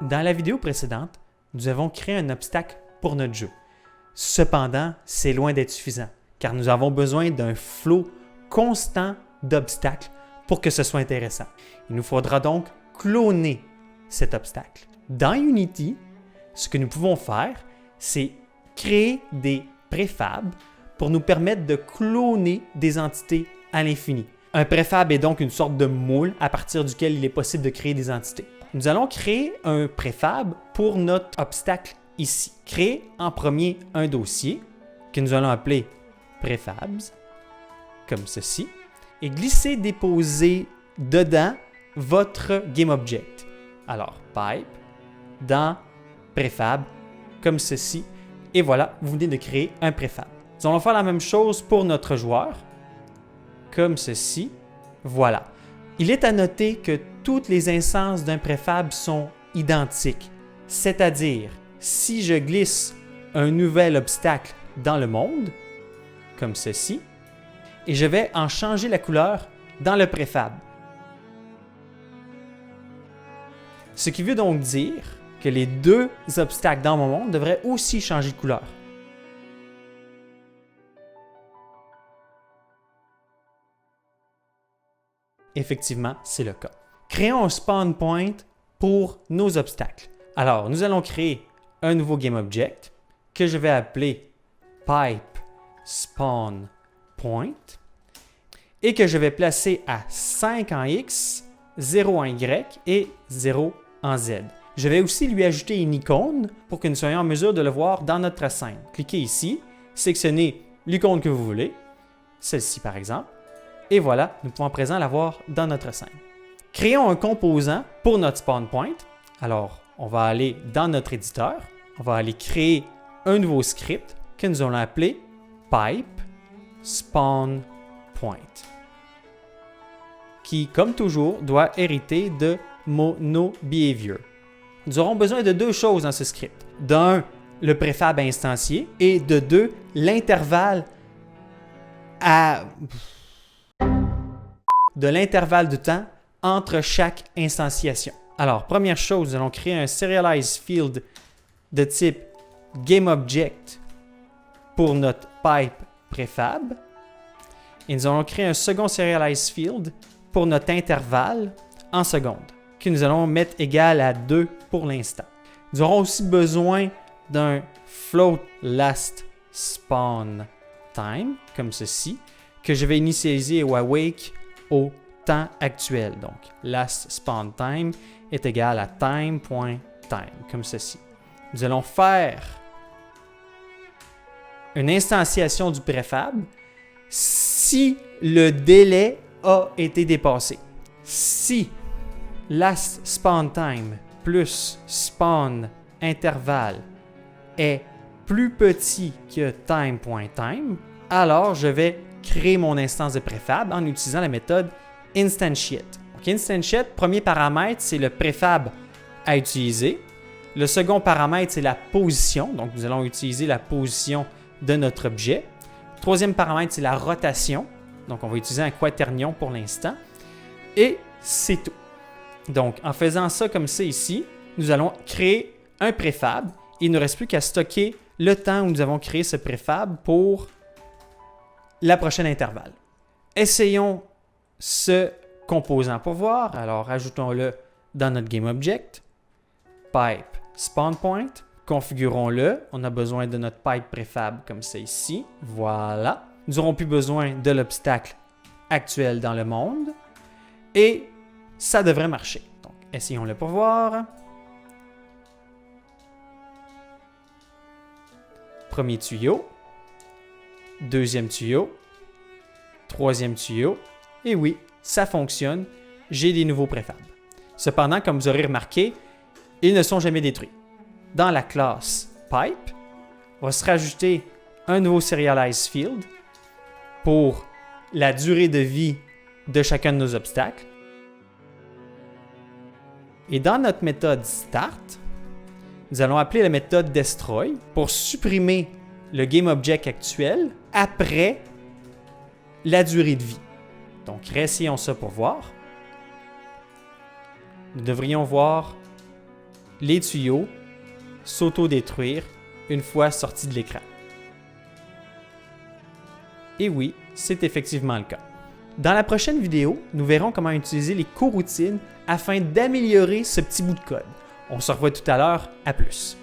Dans la vidéo précédente, nous avons créé un obstacle pour notre jeu. Cependant, c'est loin d'être suffisant, car nous avons besoin d'un flot constant d'obstacles pour que ce soit intéressant. Il nous faudra donc cloner cet obstacle. Dans Unity, ce que nous pouvons faire, c'est créer des préfabs pour nous permettre de cloner des entités à l'infini. Un préfab est donc une sorte de moule à partir duquel il est possible de créer des entités. Nous allons créer un préfab pour notre obstacle ici. Créer en premier un dossier que nous allons appeler préfabs, comme ceci, et glisser-déposer dedans votre GameObject. Alors, pipe, dans préfab, comme ceci, et voilà, vous venez de créer un préfab. Nous allons faire la même chose pour notre joueur, comme ceci, voilà. Il est à noter que toutes les instances d'un préfab sont identiques, c'est-à-dire, si je glisse un nouvel obstacle dans le monde, comme ceci, et je vais en changer la couleur dans le préfab. Ce qui veut donc dire que les deux obstacles dans mon monde devraient aussi changer de couleur. Effectivement, c'est le cas. Créons un spawn point pour nos obstacles. Alors, nous allons créer un nouveau GameObject que je vais appeler pipe spawn point et que je vais placer à 5 en X, 0 en Y et 0 en Z. Je vais aussi lui ajouter une icône pour que nous soyons en mesure de le voir dans notre scène. Cliquez ici, sélectionnez l'icône que vous voulez, celle-ci par exemple, et voilà, nous pouvons à présent la voir dans notre scène. Créons un composant pour notre spawn point. Alors, on va aller dans notre éditeur, on va aller créer un nouveau script que nous allons appeler pipe spawn point, qui, comme toujours, doit hériter de monoBehavior. Nous aurons besoin de deux choses dans ce script. D'un, le préfab instancié, et de deux, l'intervalle de temps entre chaque instantiation. Alors, première chose, nous allons créer un serialize field de type GameObject pour notre pipe préfab. Et nous allons créer un second serialize field pour notre intervalle en secondes, que nous allons mettre égal à 2 pour l'instant. Nous aurons aussi besoin d'un float last spawn time, comme ceci, que je vais initialiser au awake au temps actuel. Donc, last spawn time est égal à time.time, comme ceci. Nous allons faire une instantiation du préfab si le délai a été dépassé. Si last spawn time plus spawn intervalle est plus petit que time.time, alors je vais créer mon instance de préfab en utilisant la méthode instantiate. Donc, instantiate, premier paramètre, c'est le préfab à utiliser. Le second paramètre, c'est la position. Donc, nous allons utiliser la position de notre objet. Troisième paramètre, c'est la rotation. Donc, on va utiliser un quaternion pour l'instant. Et c'est tout. Donc, en faisant ça comme ça ici, nous allons créer un préfab. Il ne reste plus qu'à stocker le temps où nous avons créé ce préfab pour la prochaine intervalle. Essayons ce composant pour voir. Alors, ajoutons-le dans notre GameObject. Pipe spawn point. Configurons-le. On a besoin de notre pipe préfab comme ça ici. Voilà. Nous n'aurons plus besoin de l'obstacle actuel dans le monde. Et ça devrait marcher. Donc, essayons-le pour voir. Premier tuyau. Deuxième tuyau. Troisième tuyau. Et oui, ça fonctionne. J'ai des nouveaux préfabs. Cependant, comme vous aurez remarqué, ils ne sont jamais détruits. Dans la classe pipe, on va se rajouter un nouveau serialize field pour la durée de vie de chacun de nos obstacles. Et dans notre méthode start, nous allons appeler la méthode destroy pour supprimer le GameObject actuel après la durée de vie. Donc, réessayons ça pour voir. Nous devrions voir les tuyaux s'auto-détruire une fois sortis de l'écran. Et oui, c'est effectivement le cas. Dans la prochaine vidéo, nous verrons comment utiliser les coroutines afin d'améliorer ce petit bout de code. On se revoit tout à l'heure, à plus.